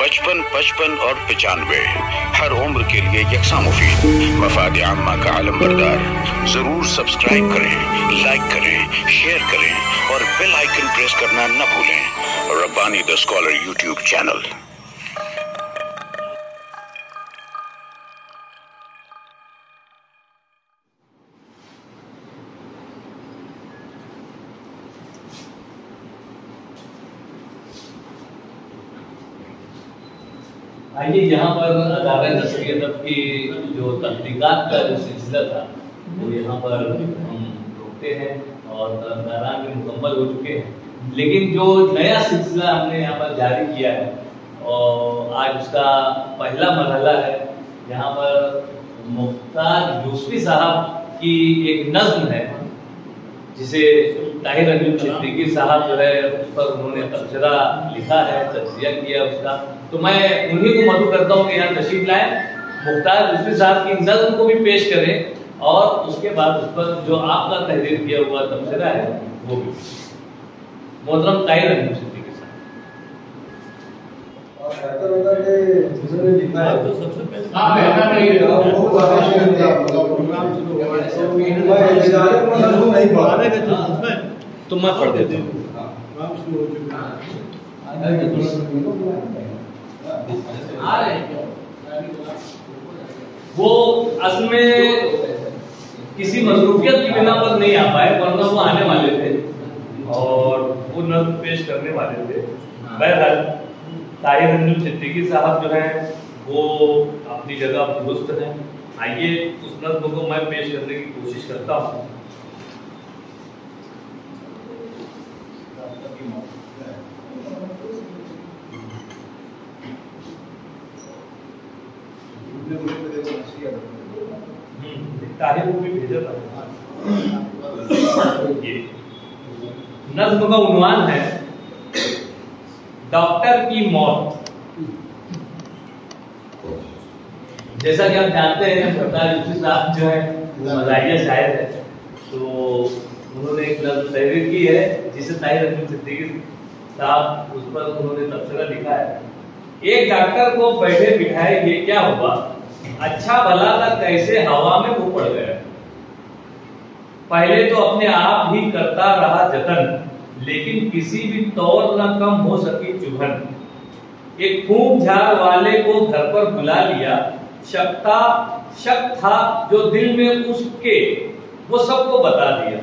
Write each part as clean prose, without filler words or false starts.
55 55 और 95 हर उम्र के लिए यकसा मुफीद। मफाद आम्मा का आलम बरदार। जरूर सब्सक्राइब करें, लाइक करें, शेयर करें और बेल आइकन प्रेस करना न भूलें। Rabbani the scholar YouTube channel. आइए यहाँ पर अदालत नस्री अदब की जो तहकीकात का जो सिलसिला था वो यहाँ पर हम रोकते हैं और नारायण भी मुकम्मल हो चुके हैं, लेकिन जो नया सिलसिला हमने यहाँ पर जारी किया है और आज उसका पहला मरहला है। यहाँ पर मुख्तार यूसुफी साहब की एक नज्म है जिसे ताहिर अमीन सिद्दीकी साहब जो है उस पर उन्होंने तबसरा लिखा है, तज्जिया किया उसका। तो मैं उन्हीं को मदू करता हूँ कि यहाँ तशरीफ लाएं, मुख्तार यूसुफी साहब की नज़्म को भी पेश करें और उसके बाद उस पर जो आपका तहरीर किया हुआ तबसरा है वो भी। मोहतरम ताहिर अमीन सिद्दीकी तो मैं पढ़ देता हूँ। वो असल में किसी मजरूफियत की बिना पर नहीं आ पाए, वरना वो आने वाले थे और वो नज़्म पेश करने वाले थे। बहरहाल ताहिर अमीन सिद्दीकी साहब जो है वो अपनी जगह दुरुस्त हैं। आइए उस नज़्म को मैं पेश करने की कोशिश करता हूँ। ताहिर को भी भेजा था। ये नज़्म का उन्वान है डॉक्टर की मौत। जैसा कि आप जानते हैं मुख्तार यूसुफी साहब जो है वो मज़ाहिया शायर है, तो उन्होंने एक नज़्म तहरीर की है जिसे ताहिर अमीन सिद्दीकी साहब उस पर उन्होंने तबसरा लिखा है। एक डॉक्टर को बैठे बिठाए ये क्या हुआ, अच्छा भला था कैसे हवा में वो पड़ गया। पहले तो अपने आप ही करता रहा जतन, लेकिन किसी भी तौर न कम हो सकी चुभन। एक फूंक झाड़ वाले को घर पर बुला लिया, शक था जो दिल में उसके वो सबको बता दिया।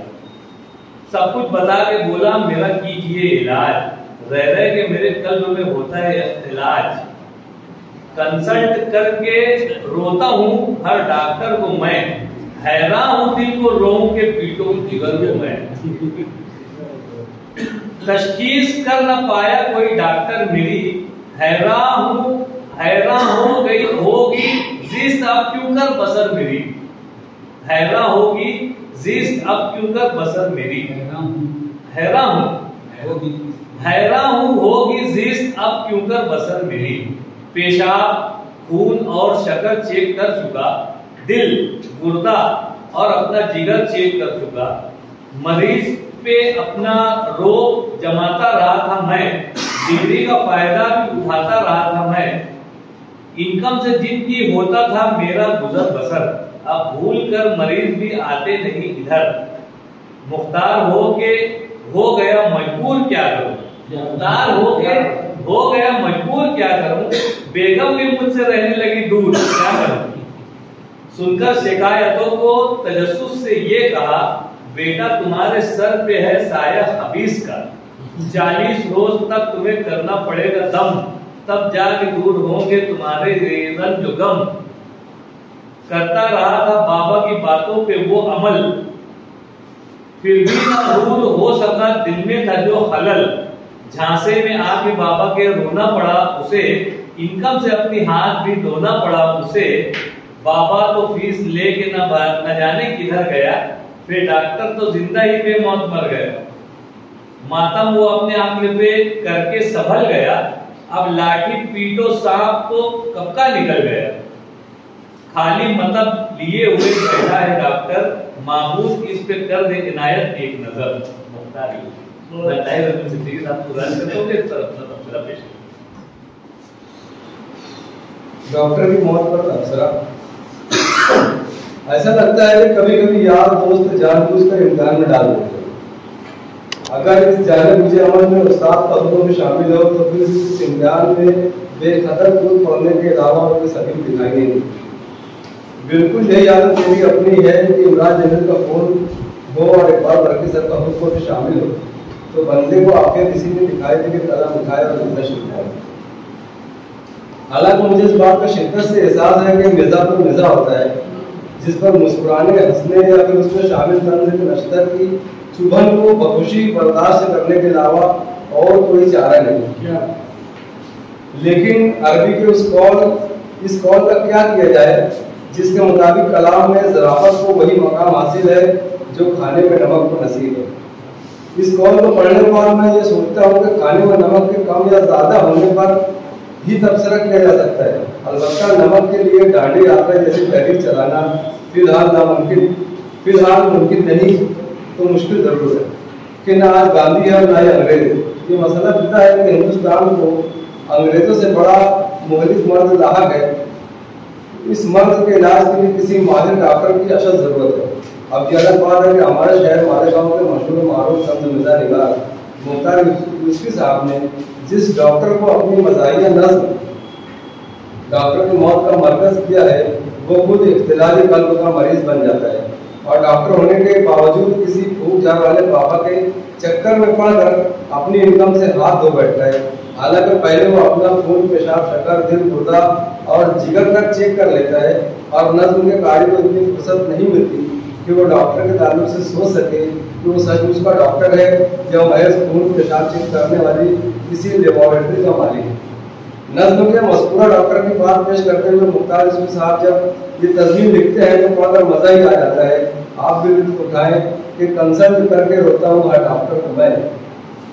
सब कुछ बता के बोला मेरा कीजिए इलाज, रह के मेरे कल्ब में होता है इख्तिलाज। कंसल्ट करके रोता हूँ हर डॉक्टर को मैं, हैरान हूँ दिल को रोऊं के पीटूं जिगर को मैं। तशखीस कर न पाया कोई डॉक्टर मेरी, हैरान हो गई होगी जिस्त अब क्यों कर बसर मेरी। हैरान होगी जिस्त अब क्यों कर बसर मेरी। हैरान हूँ होगी जिस्त अब क्यों कर बसर मेरी। पेशाब खून और शक्कर चेक कर चुका, दिल गुर्दा और अपना जिगर चेक कर चुका। मरीज पे अपना रोग जमाता रहा था मैं, डिग्री का फायदा भी उठाता रहा था मैं। इनकम से जिनकी होता था मेरा गुजर बसर, अब भूल कर मरीज भी आते नहीं इधर। मुख्तार हो गया मजबूर क्या करूं, मुख्तार हो गया मजबूर क्या करूं। बेगम भी मुझसे रहने लगी दूर, क्या करूं। सुनकर शिकायतों को तजस्सुस से ये कहा, बेटा तुम्हारे सर पे है साया हबीस का। 40 रोज तक तुम्हें करना पड़ेगा दम, तब जाके दूर होंगे तुम्हारे रेजन जो गम। करता रहा था बाबा की बातों पे वो अमल, फिर भी ना दूर हो सका दिल में था जो खलल। झांसे में आके बाबा के रोना पड़ा उसे, इनकम से अपनी हाथ भी धोना पड़ा उसे। बाबा तो फीस लेके न जाने किधर गया, फिर डॉक्टर तो जिंदा ही बेमौत मर गया। मातम वो अपने आंकड़े पे करके संभल गया, अब लाठी पीटो साहब तो कब का निकल गया। खाली मतलब लिए हुए बैठा है डॉक्टर, मामूद इस पे कर दे इनायत एक नजर। मुख्तार यूसुफी साहब को राज करते होंगे इस तरफ अपना तबसरा पेश। डॉक्टर की मौत पर तबसरा। ऐसा लगता है कि कभी कभी यार दोस्त जानबूझकर इम्तिहान में डाल देते हैं। अगर इस जाने बुझे अमल में उस्ताद पदों में शामिल हो तो फिर इस इम्तिहान में बेखतर खुद पढ़ने के अलावा उनके सभी दिखाई नहीं। बिल्कुल यही आदत मेरी अपनी है कि इमरान जनरल का फोन हो और इकबाल बरकी सर का हुक्म भी शामिल हो तो बंदे को आखिर किसी ने दिखाई दे कि कलम उठाए और लिखना शुरू किया। हालांकि मुझे इस बात का शिद्दत से एहसास है कि मिज़ा तो मिज़ा होता है जिस पर मुस्कुराने, हंसने या फिर उसमें शामिल तंज़ के नश्तर की चुभन को बखुशी बर्दाश्त करने के अलावा और कोई चारा नहीं। लेकिन अरबी के इस कौल का क्या किया जाए जिसके मुताबिक कलाम में ज़राफ़त को वही मकाम हासिल है जो खाने में नमक को नसीब है। इस कौल को पढ़ने के बाद मैं ये सोचता हूँ कि खाने में नमक के कम या ज़्यादा होने पर ही तबसरा किया जा सकता है। अलबत्ता नमक के लिए डांडी यात्रा जैसी तहरीक चलाना फिलहाल मुमकिन नहीं तो मुश्किल जरूर है कि ना आज गांधी है ना ही अंग्रेज। ये मसला जुदा है कि हिंदुस्तान को अंग्रेजों से बड़ा मुखलिफ मर्द लाहक है। इस मर्ज के इलाज के लिए किसी माहिर डॉक्टर की अशद जरूरत है। अब ये अलग बात है कि हमारे शहर मालेगांव के मशहूर मारूफ तंज़ निगार मुख्तार यूसुफ़ी साहब ने जिस डॉक्टर को अपनी मज़ाहिया नज़्म डॉक्टर की मौत का मरकज किया है वो खुद इख्तिलाली कल्ब का मरीज बन जाता है और डॉक्टर होने के बावजूद किसी भूख जार वाले पापा के चक्कर में पड़कर अपनी इनकम से हाथ धो बैठता है। हालांकि पहले वो अपना खून, पेशाब, शक्कर, दिल, गुर्दा और जिगर तक चेक कर लेता है और नज़्म के कार्य को इतनी फुर्सत नहीं मिलती कि वो डॉक्टर के ताल्लुक से सोच सके कि वो सचमुच का डॉक्टर है या महज खून, पेशाब चेक करने वाली किसी लेबोरेटरी का मालिक है। नज़्म के मज़कूरा डॉक्टर की बात पेश करते हुए मुख्तार यूसुफ़ी साहब जब ये तज़मीन लिखते हैं तो पढ़कर मज़ा ही आ जाता है। आप भी लुत्फ़ उठाएं कि कंसल्ट करके रोता हूँ हर डॉक्टर को मैं,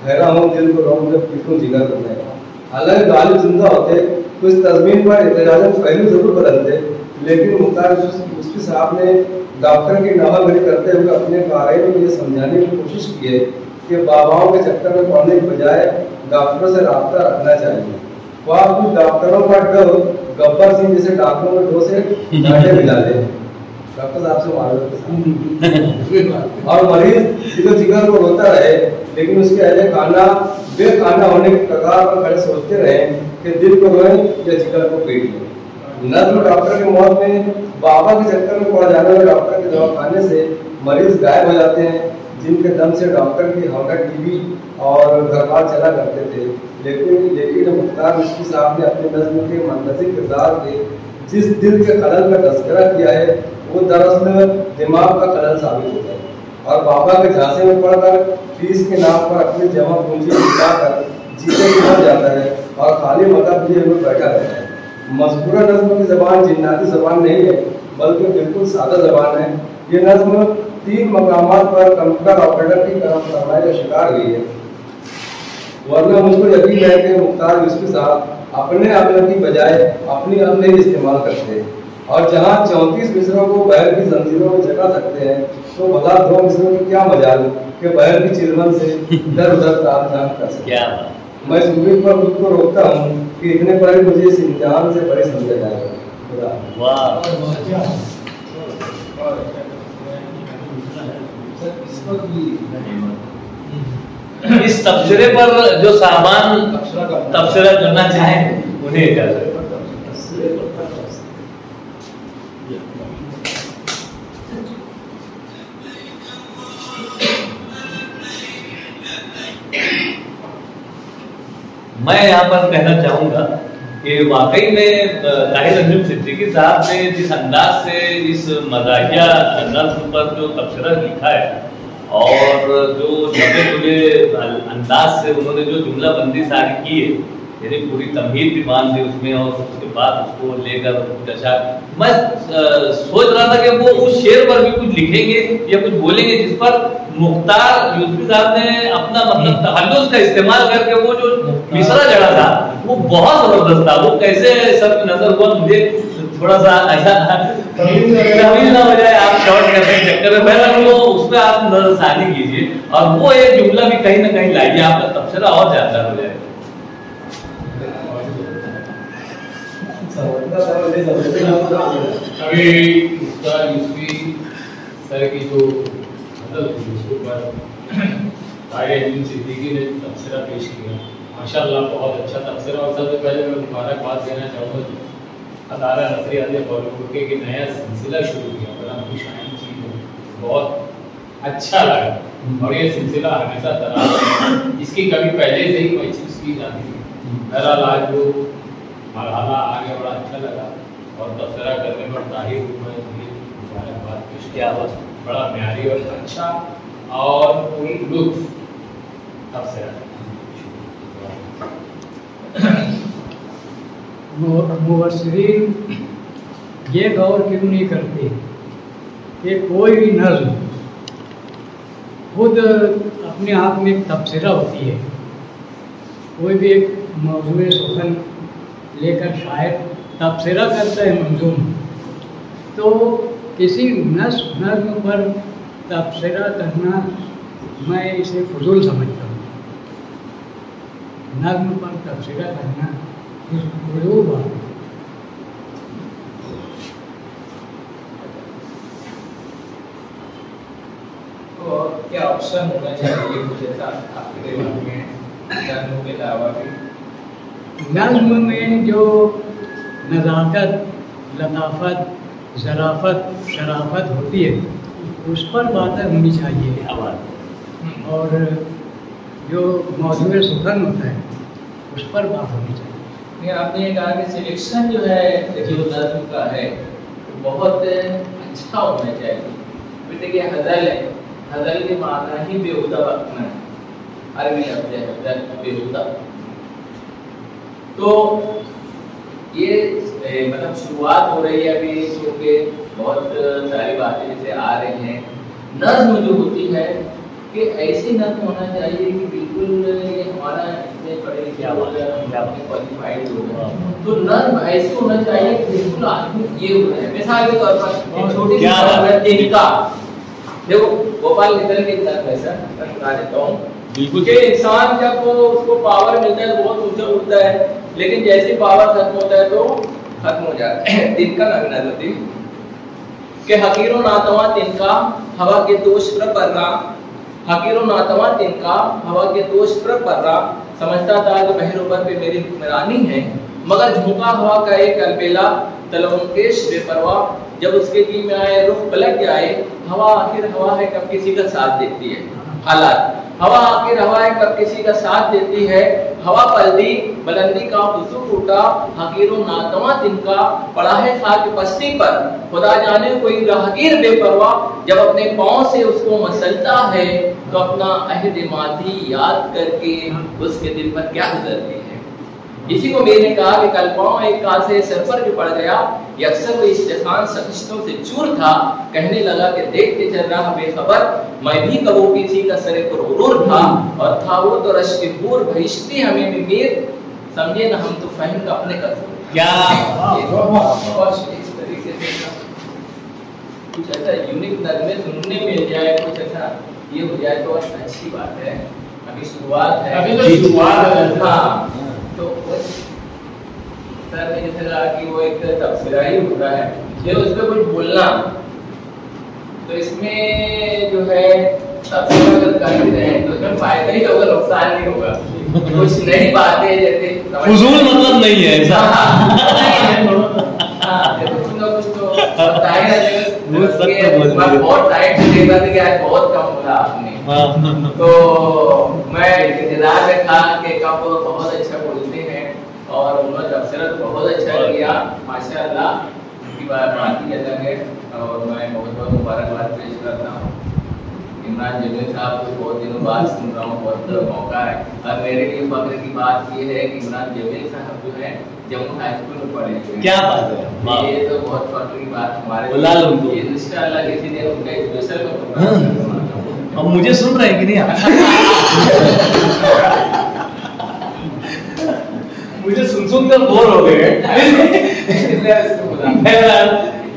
हैरा हूँ दिल को रोऊं जब पीटूं जिगर को मैं। हालांकि गालिब जिंदा होते तो इस तज़मीन पर एहतजाजन पहलू जरूर बदलते, लेकिन मुख्तार यूसुफ़ी साहब ने डॉक्टर की नावागरी करते हुए अपने कायदे में ये समझाने की कोशिश की है कि बाबाओं के चक्कर में पड़ने के बजाय डॉक्टरों से रब्ता रखना चाहिए। वो आप कुछ डॉक्टरों का डर गब्बर सिंह जैसे डॉक्टरों में दो से घाटे मिला दे डॉक्टर साहब से मालूम और मरीज जिगर को रोता रहे लेकिन उसके अहले खाना बेखाना होने के कगार पर खड़े सोचते रहे कि दिल को रोए या जिगर को पीट ले। नज़्म डॉक्टर की मौत में बाबा के चक्कर में पड़ जाने वाले डॉक्टर के दवाखाने से मरीज गायब हो जाते हैं जिनके दम से डॉक्टर की हौला टीवी और घर-बार चला करते थे। लेकिन मुख्तार यूसुफ़ी साहब ने अपने नज़्म के मनतज़िम किरदार के जिस दिल के खलल का तज़किरा किया है वो दरअसल दिमाग का खलल साबित होता है और बाबा के झांसे में पड़कर फीस के नाम पर अपनी जमा पूंजी जुटाकर जीते निकल जाता है और खाली मदद लिए हुए बैठा रहता है। मज़कूरा नज़्म की ज़बान जिन्नाती ज़बान नहीं है बल्कि बिल्कुल सादा ज़बान है। ये नज़्म 3 मकामात पर कंप्यूटर ऑपरेटर की फरमाई का शिकार हुई है। वरना मुझको यकीन है कि मुख्तार यूसुफ़ी साहब अपने अमल की बजाय अपनी अमल ही इस्तेमाल करते हैं और जहाँ 34 मिसरों को बहर की जंजीरों में जगा सकते हैं तो भला 2 मिसरों की क्या मजाल कि बहर की चिलमन से इधर उधर ताम कर सके। मैं इस उम्मीद पर खुद को रोकता हूँ कि इतने पर मुझे इस इम्तिहान से बड़े समझा जाएगा। इस तबसरे पर जो सामान तबसरा करना चाहें उन्हें इजाजत। मैं यहाँ पर कहना चाहूंगा कि वाकई में ताहिर अंजुम सिद्दीकी साहब ने जिस अंदाज से इस मज़ाहिया नज़्म पर जो तबसरा लिखा है और जो जमे जुले अंदाज से उन्होंने जो जुमला बंदी सारी की है, यानी पूरी तमहीद भी बांध दी उसमें और उसके बाद उसको लेकर जैसा मैं सोच रहा था कि वो उस शेर पर भी कुछ लिखेंगे या कुछ बोलेंगे जिस पर मुख्तार यूसुफ़ी साहब ने अपना मतलब तहल्लुस का इस्तेमाल करके वो जो मिसरा जड़ा था वो बहुत जबरदस्त था। वो कैसे सब नजर हुआ मुझे थोड़ा सा ऐसा तमीज ना हो जाए आप शॉर्ट करने के चक्कर में पहले वो उस पर आप नजरसानी कीजिए और वो एक जुमला भी कहीं ना कहीं लाइए, आपका तबसरा और ज्यादा हो जाए। अभी उसका यूसुफी सर की जो मतलब थी उसके ऊपर तारिक सिद्दीकी ने तबसरा पेश किया। माशाल्लाह बहुत अच्छा तबसरा। और सबसे पहले मैं मुबारकबाद देना चाहूँगा अदारा नसरियात बॉलीवुड के कि नया सिलसिला शुरू किया, बड़ा खुश आइन चीज़ है, बहुत अच्छा लगा। और ये सिलसिला हमेशा तरह इसकी कभी पहले से ही महसूस की जाती थी। बहरहाल आज वो मरहला आगे बड़ा अच्छा लगा और तबसरा करने पर ताहिर मुबारकबाद पेश किया। बड़ा म्यारी और अच्छा और पूरी लुत्फ तबसरा। मुबस्सिरीन ये गौर क्यों नहीं करते कि कोई भी नज़्म खुद अपने आप में एक तबसरा होती है। कोई भी एक मौजूद सुखन लेकर शायर तबसरा करता है मंजूम, तो किसी नज़्म पर तबसरा करना मैं इसे फजूल समझता हूँ। नज़्म पर तबसरा करना फजूल बात है। तो क्या ऑप्शन होना चाहिए कुछ ऐसा आपके दिमाग में नज़्म के अलावा भी? नज़्म में जो नज़ाकत, लताफत, ज़राफ़त, शराफत होती है उस पर बातें होनी चाहिए। और जो मौजूद सुखन होता है उस पर बात होनी चाहिए। आपने ये कहा कि सिलेक्शन जो है जो नज़्म का है बहुत अच्छा होना चाहिए। देखिए हज़ल है, हज़ल के माना ही बेहुदा वक़्तना है, अरबी लफ्ज़ है हज़ल बेहुदा। तो ये मतलब शुरुआत हो रही है अभी, क्योंकि बहुत सारी बातें जैसे आ रही हैं। नज़्म जो होती है कि ऐसी नज़्म होना चाहिए कि बिल्कुल ये हमारा इतने पढ़े लिखे क्वालिफाइड हो गए, तो नज़्म ऐसी होना चाहिए कि बिल्कुल आदमी ये हो रहा है। मिसाल के तौर पर छोटी सी बात है तिनका, देखो गोपाल निकल के नज़्म ऐसा बता देता हूँ बिल्कुल कि इंसान जब वो उसको पावर मिलता है तो बहुत ऊंचा उठता है, लेकिन जैसे पावर खत्म होता है तो खत्म हो जाता है। तिनका नज़्म होती कि हकीरों नातवा तिनका हवा के दोष पर पर्रा, हकीरों नातवा तिनका हवा के दोष पर पर्रा, समझता था कि बहरों पर पे मेरी हुक्मरानी है, मगर झोंका हवा का एक अलबेला तलवंकेश बेपरवाह, जब उसके दिल में आए रुख पलट जाए, हवा आखिर हवा है कब किसी का साथ देती है। हालात हवा आखिर हवा है कब किसी का साथ देती है, हवा पलटी बुलंदी का हुजू टूटा, हकीरों नातवा तिनका पड़ा है खाक पस्ती पर, खुदा जाने कोई राहगीर बेपरवाह, जब अपने पाँव से उसको मसलता है तो अपना अहद माजी याद करके उसके दिल पर क्या गुजरती है। इसी को मैंने कहा कि कल पाँव एक कासे सर पर जो पड़ गया, यकसर वो इस्तेखान सखिश्तों से चूर था, कहने लगा कि देखते चल रहा बेखबर, मैं भी कबो किसी का सरे पुरूर था, और था वो तो रश्क हूर भइश्ती हमें भी मीर, समझे ना हम तो फहम का अपने कसूर। क्या इस तरीके से कुछ ऐसा यूनिक नज़्में सुनने मिल जाए, कुछ ऐसा ये हो जाए तो अच्छी बात है। अभी शुरुआत है, अभी तो शुरुआत है। हाँ, तो सर ने जैसे कहा कि वो एक तबसरा ही होता है, ये उस पर कुछ बोलना, तो इसमें जो है तबसरा अगर कर भी रहे हैं तो इसमें फायदा ही होगा, नुकसान नहीं होगा। कुछ नई बातें जैसे फजूल मतलब नहीं है ऐसा। कुछ तो बताया बहुत टाइम से देखा था कि आज बहुत कम बोला आपने, तो मैं इंतजार में था कि कब बहुत अच्छा बोलते हैं, और उन्होंने तबसरा बहुत अच्छा किया माशाअल्लाह, उनकी बात ही अलग है। और मैं बहुत बहुत मुबारकबाद पेश करता हूँ इमरान जमील साहब को, बहुत दिनों बाद सुन रहा हूँ, बहुत मौका है। और मेरे लिए फख्र की बात ये है कि इमरान जमील साहब जो है जम्मू हाई स्कूल में पढ़े हुए। क्या बात है, ये तो बहुत फख्र की बात हमारे लिए। इंशाअल्लाह किसी दिन उनका स्पेशल में प्रोग्राम। अब मुझे सुन रहे हैं कि नहीं? मुझे सुन कर बोर हो गए।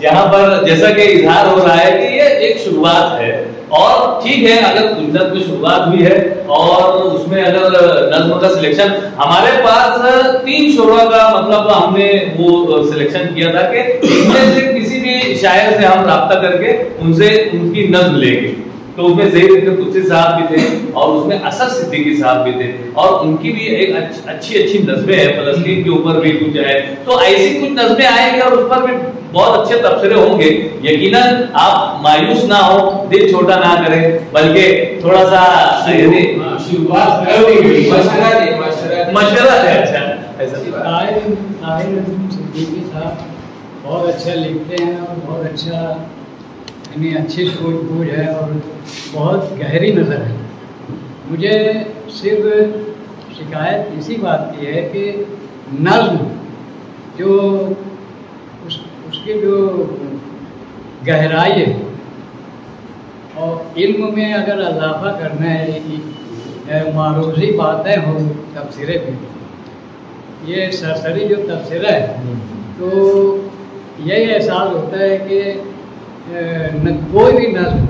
यहाँ पर जैसा कि इजहार हो रहा है कि ये एक शुरुआत है और ठीक है, अगर गुजरात में शुरुआत हुई है और उसमें अगर नज्म का सिलेक्शन, हमारे पास 3 शोरा का मतलब हमने वो सिलेक्शन किया था कि इनमें से किसी भी शायर से हम राब्ता करके उनसे उनकी नज्म लेंगे। तो उसमें ज़हीर कुत्सी साहब भी थे और उसमें असद सिद्दीकी साहब भी थे और उनकी भी एक अच्छी नज़में हैं, फलस्तीन के ऊपर भी कुछ है। तो ऐसी कुछ नज़में आएंगी और उस पर भी बहुत अच्छे तबसरे होंगे। यकीनन आप मायूस ना हो, दिल छोटा ना करें, बल्कि थोड़ा सा शुरुआत मशवरा है। अच्छा, सिद्दीकी साहब बहुत अच्छा लिखते हैं और बहुत अच्छा यानी अच्छी सूझबूझ है और बहुत गहरी नज़र है। मुझे सिर्फ शिकायत इसी बात की है कि नज़्म जो उसकी जो गहराई है और इल्म में अगर इजाफा करना है कि मारूजी बातें हो तफसीरे में, ये सरसरी जो तफसीरा है तो यही एहसास होता है कि न कोई भी नज़्म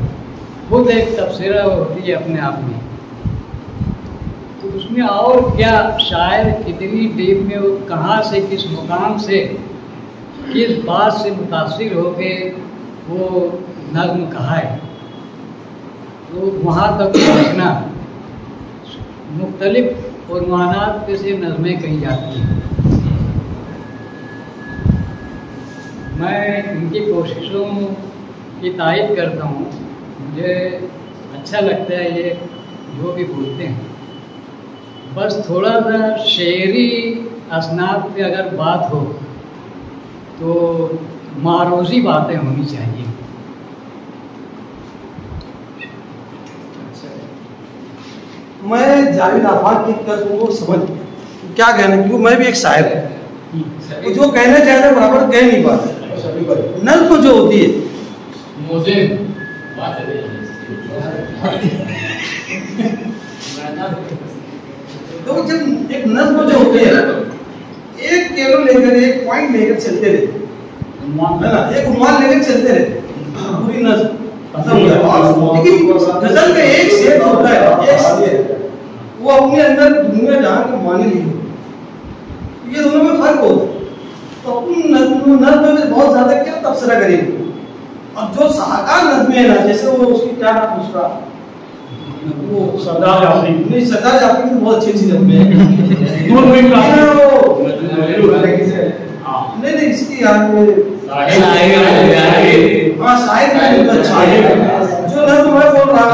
खुद एक तफसीरा होती है अपने आप में। तो उसमें और क्या शायर कितनी डीप में वो कहाँ से किस मुकाम से किस बात से मुतासिर होके वो नज़्म कहा है, तो वहाँ तक पहुँचना मुख्तलिफ उन्वानात पे से नज़में कही जाती हैं। मैं इनकी कोशिशों की तारीफ करता हूँ, मुझे अच्छा लगता है ये जो भी बोलते हैं। बस थोड़ा सा शेरी असनाद पे अगर बात हो तो मारूजी बातें होनी चाहिए। मैं जावेद आफाक की तर्ज को समझ क्या कहना, क्योंकि मैं भी एक शायर हूँ, जो कहना चाहते हैं बराबर कह नहीं पाते। नज़्म जो होती है तो जब एक नज़्म जो होती है एक केलो लेकर एक पॉइंट लेकर चलते रहते है ना, एक उन्वान लेकर चलते रहते पूरी नज़्म, लेकिन गजल का एक शेर होता है, एक शेर वो अपने अंदर दुनिया जहां के माने ली, ये दोनों में फर्क होता है। तो अपन नज़्म में बहुत ज्यादा क्या तबसरा करेंगे, और जो साहकार नज़्में है ना, जैसे वो उसकी क्या नाम उसका वो सरदार जाफरी, नहीं सरदार जाफरी तो बहुत अच्छी नज़्में है। नहीं इसकी याद में हाँ शायद बहुत अच्छा है। जो नज़्म मैं बोल रहा हूँ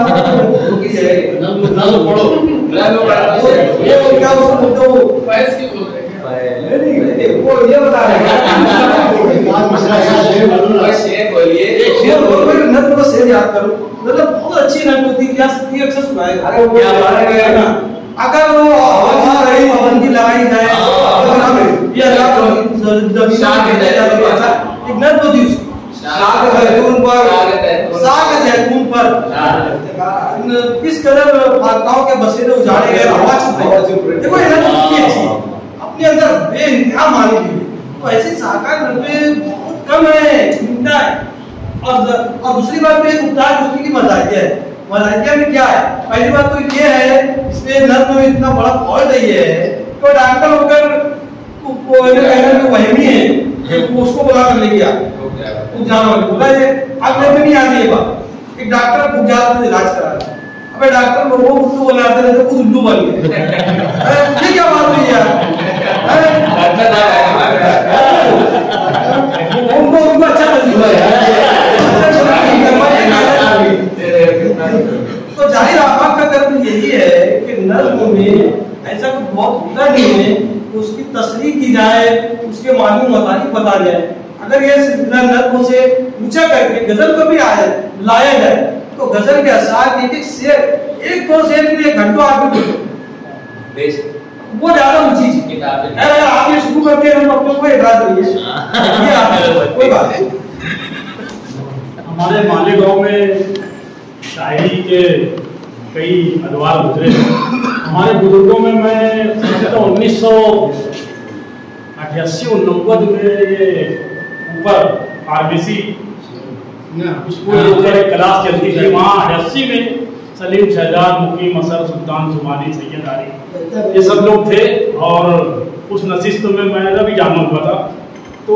नज़्म पढ़ो, वो क्या उसको फैज की बोल रहे हैं, नहीं वो ये बता रहे हैं शेर बोलिए, एक शेर बोलो, नज़्म को शेर याद करो, मतलब बहुत अच्छी नज़्म होती है, क्या सही अक्सर सुनाएगा। अरे वो क्या बात है, अगर वो आवाज रही पाबंदी लगाई जाए ये अल्लाह जमीन एक नज़्म होती है, साग जैतून पर किस कदर फारकाओं के बसेरे उजाड़े गए, हवा चुप रही। देखो ये नज़्म कितनी अच्छी है, अपने अंदर बेइंतहा मानी हुई है। तो ऐसी साकार नज़्में बहुत कम है, चिंता है। और दूसरी बात तो एक उतार उसकी की मज़ाकिया है। मज़ाकिया में क्या है, पहली बात तो ये है इसमें नज़्म में इतना बड़ा फॉल्ट है तो डॉक्टर होकर वहमी है उसको बुला कर ले गया, बोला ये अब नहीं आ रही है बात, एक डॉक्टर को जाकर इलाज करा रहा है, अबे डॉक्टर लोगों को उल्लू बुलाते रहते, खुद उल्लू बन गए। ये क्या बात हुई यार, उनको अच्छा तो जाहिर आफाक का कर्म यही है कि नज़्म में ऐसा कुछ बहुत होता नहीं है, उसकी तस्रीह की जाए, उसके मालूम मतालिब बता जाए। अगर ये सिलसिला नज़्म से ऊंचा करके गजल को भी लाया जाए तो गजल के असार एक शेर, एक दो शेर के लिए घंटों आदमी वो ज्यादा ऊंची चीज है। अगर आप ये शुरू करते हैं हम अपने को एतराज नहीं है, कोई बात नहीं। हमारे मालेगांव में शायरी के कई अदवार गुजरे। हमारे बुजुर्गों में मैं समझता हूँ 1988-89 में ये ऊपर आरबीसी स्कूल के ऊपर एक क्लास चलती थी वहाँ 88 में सलीम शहजाद, मुकीम असर, सुल्तान सुबानी, सैयद आरिफ, ये सब लोग थे। और उस नशिस्त में मेरा भी जाना हुआ था। तो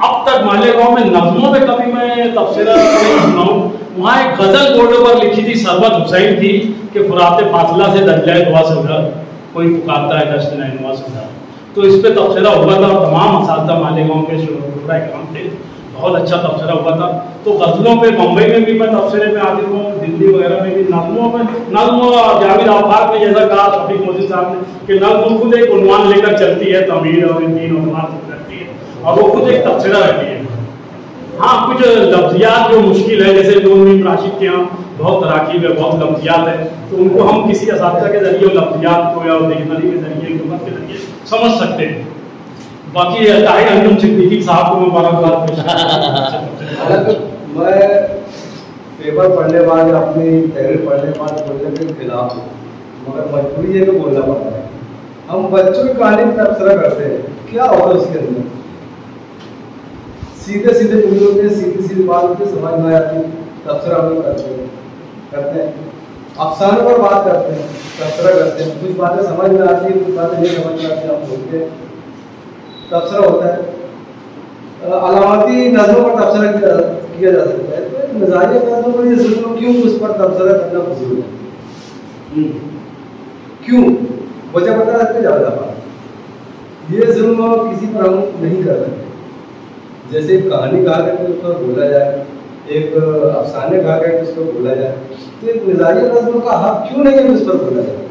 अब तक मालेगांव में नज़मों पे कभी मैं तबसरा नहीं सुना हूँ। वहाँ एक गज़ल बोर्ड पर लिखी थी, सरबत हुसैन की, कि फुराते फासला से दर्जाए दुआ से उधर कोई पुकारता है दश्त नैनुआ से उधर। तो इस पे तबसरा हुआ था और तमाम असातिज़ा मालेगांव के शुरा इकराम थे, बहुत अच्छा तबसरा हुआ था। तो गज़लों पे मुंबई में भी मैं तबसरे में आती हूँ, दिल्ली वगैरह में भी नज़मों में, नज़्म जावेद आफाक ने जैसा कहा शफीक मोहसिन साहब ने कि नज़्म खुद एक उन्वान लेकर चलती है, तमीर और दीन उन्वान से करती है और वो खुद एक तबसरा रहती है। हाँ, कुछ लफ्ज़ियात जो मुश्किल है, जैसे नून राशिद के यहाँ बहुत तराकीब है, बहुत लफ्ज़ियात है, तो उनको हम किसी असातिज़ा के जरिए लफ्ज़ियात को या डिक्शनरी के जरिए, लुग़त के जरिए समझ सकते हैं। बाकी ताहिर अंजुम सिद्दीकी साहब को मुबारकबाद पेश हालांकि मैं पेपर पढ़ने बाद या अपनी तहरीर पढ़ने बाद बोलने के खिलाफ हूँ, मगर मजबूरी है कि बोलना पड़ता है। हम बच्चों की कहानी में तबसरा करते हैं, क्या होगा उसके अंदर? सीधे सीधे बुजुर्ग के सीधी सीधी बात होती, समझ में आती, तबसरा हम करते हैं, अफसाने पर बात करते हैं, तबसरा करते हैं। कुछ बातें समझ में आती है, कुछ बातें नहीं समझ में आती, हम बोलते हैं, तबसरा होता है। अलामती नज़मों पर तबसरा किया जा सकता है। तो मिजाजी नज़मों पर ये जुल्म क्यों, उस पर तबसरा करना फजूल है? क्यों? वजह बता सकते ज़्यादा ये जुल्म किसी पर हम नहीं कर सकते। जैसे एक कहानी गा करके उस पर बोला जाए, एक अफसाने गा करके उस पर बोला जाए, तो एक मिजाजी नज़मों का हक क्यों नहीं है उस पर बोला जाए?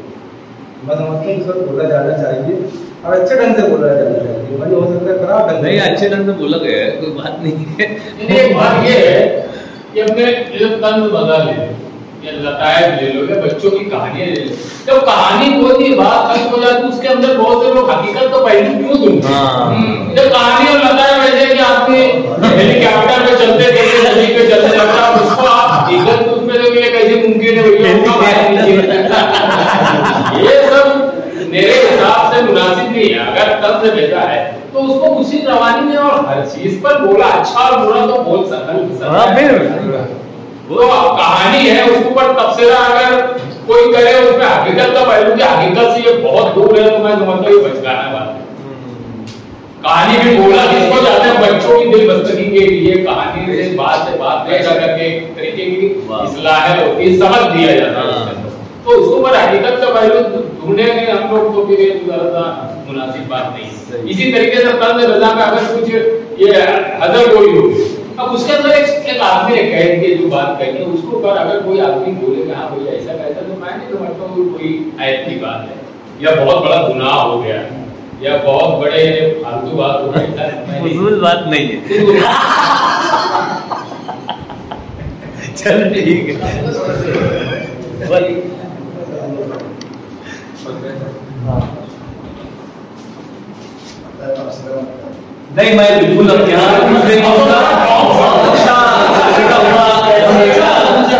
मैं समझता हूँ उस पर बोला जाना चाहिए और अच्छे ढंग से बोला जाना चाहिए। वही हो सकता है खराब ढंग नहीं, अच्छे ढंग से बोला गया है, कोई बात नहीं है। एक बात ये है कि अपने तंज बदल ले या लतायत ले लो या बच्चों की कहानियां ले लो, जब कहानी कोई भी बात खत्म हो जाती है उसके अंदर बहुत से लोग हकीकत तो पहलू क्यों दूं? जब कहानी और लतायत वैसे कि आपने हेलीकॉप्टर में चलते थे, नदी पे चलते लगता, उसको आप हकीकत उसमें लोग ये कैसे मुमकिन है? ये सब मेरे हिसाब से मुनासिब नहीं है। अगर तंज भेजा है तो उसको उसी रवानी में और हर चीज पर बोला, अच्छा और बुरा तो बोल सकता। वो कहानी है, उसके ऊपर तबसरा अगर कोई करे उसमें हकीकत का पहलू, की हकीकत से ये बहुत दूर है, तो मैं समझता हूँ बचकाना बात है। कहानी भी बोला जिसको जाते हैं बच्चों की दिल बस्तगी के लिए, कहानी से बात पैदा करके तरीके की इस्लाह होती, समझ दिया जाता है, तो उसके ऊपर हकीकत का पहलू ढूंढने में हम लोग तो फिर मुनासिब बात नहीं है। इसी तरीके से तंज रजा में अगर कुछ ये हजर गोली हो, अब उसके अंदर एक आदमी ने कह के जो बात कही है उसको पर अगर कोई आदमी बोले कि हाँ कोई ऐसा कहता, तो मैं नहीं समझता हूँ कोई ऐप की बात है या बहुत बड़ा गुनाह हो गया या बहुत बड़े फालतू बात हो गई, फजूल बात नहीं है। चल ठीक है। नहीं, मैं बिल्कुल अब यहाँ कुछ नहीं कहूँगा।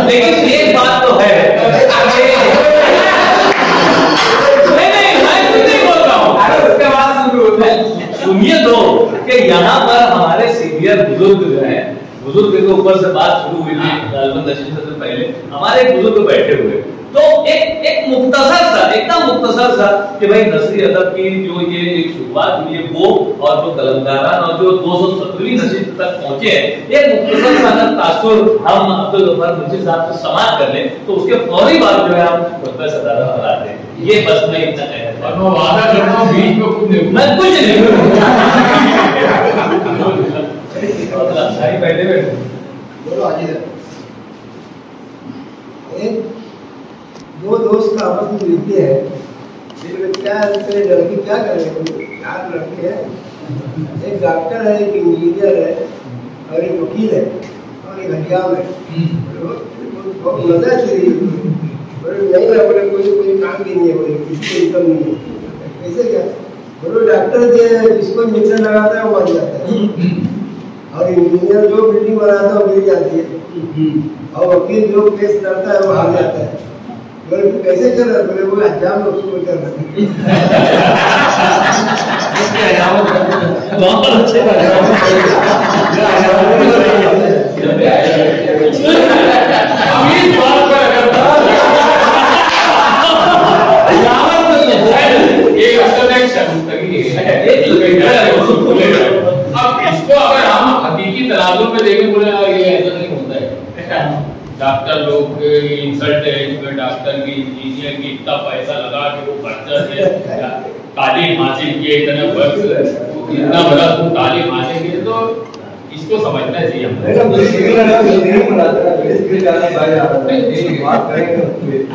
लेकिन एक बात तो है, नहीं मैं कुछ नहीं बोल रहा हूँ, उसके बाद सुनिए तो कि यहाँ पर हमारे सीनियर बुजुर्ग जो है, बुजुर्ग के ऊपर से बात शुरू हुई थी 10 से पहले, हमारे बुजुर्ग बैठे हुए, तो एक मुख्तसर सा, एकदम मुख्तसर सा कि भाई नस्री अदब की जो ये एक शुरुआत हुई है वो, और जो कलमदारान और जो 217वीं नशिस्त तक पहुंचे हैं, एक मुख्तसर सा अगर तासुर हम अब्दुल गफ्फार मुंशी साहब से समाप्त कर लें तो उसके फौरी बाद जो है हम खुतबा सदारत कराते हैं। ये बस मैं इतना कहता हूं, वादा करता हूं बीच में कुछ नहीं, मैं कुछ नहीं बैठे बोलो आगे दो दोस्त का आपस में मिलते हैं, क्या लड़की क्या करेगी, चार लड़के हैं, एक डॉक्टर है, एक इंजीनियर है और एक वकील है और एक हथियार है। बहुत मजा चली, नहीं अपने कोई काम भी नहीं है, कोई इनकम नहीं है, कैसे क्या बोलो। डॉक्टर जिसको इंजेक्शन लगाता है वो मर जाता है और इंजीनियर जो बिल्डिंग बनाता है वो गिर जाती है और वकील जो केस लड़ता है वो हार जाता है। बोले कैसे चल रहा है, बोले वो हजाम लोग उसको चल रहा बहुत अच्छे अब इसको अगर हम हकीकी तराजू में देखें बोले ये ऐसा नहीं होता है। डॉक्टर लोग इंसल्ट है, डॉक्टर की इंजीनियर की इतना पैसा लगा के वो खर्चा से तालीम हासिल किए, इतने वर्ष इतना बड़ा तालीम हासिल किए, तो इसको समझना चाहिए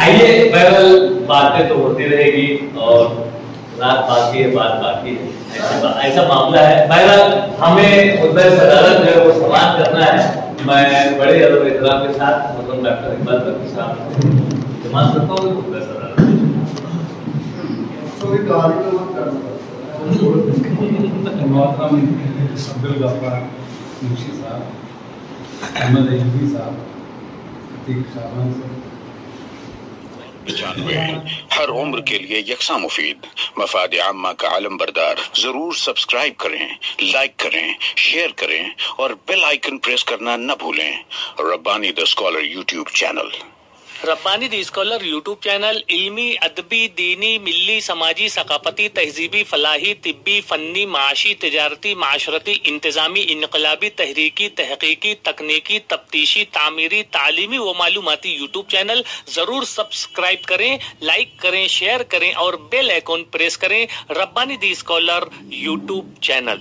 आइए बहरहाल बातें तो होती रहेगी और रात बाकी है, बात बाकी है, ऐसा मामला है। बहरहाल हमें मुद्दा सदारत जो है वो समाप्त करना है। मैं बड़े अदब एहतराम के साथ मतलब डॉक्टर इकबाल बख्शी साहब जमात करता हूँ मुद्दा सदारत। अब्दुल गफ्फार मुंशी साहब, अहमद अयूबी साहब, अतीक शाबान साहब। 95 हर उम्र के लिए यकसा मुफीद, मफाद आम्मा का आलम बरदार। जरूर सब्सक्राइब करें, लाइक करें, शेयर करें और बेल आइकन प्रेस करना न भूलें। Rabbani the scholar YouTube channel. Rabbani the scholar YouTube channel इल्मी, अदबी, दीनी, मिल्ली, समाजी, सकाफती, तहजीबी, फलाही, तिब्बी, फन्नी, माशी, तिजारती, माशरती, इंतजामी, इनकलाबी, तहरीकी, तहकीकी, तकनीकी, तफ्तीशी, तामीरी, तालीमी व मालूमाती यूट्यूब चैनल। जरूर सब्सक्राइब करें, लाइक करें, शेयर करें और बेल आइकन प्रेस करें। Rabbani the scholar YouTube channel.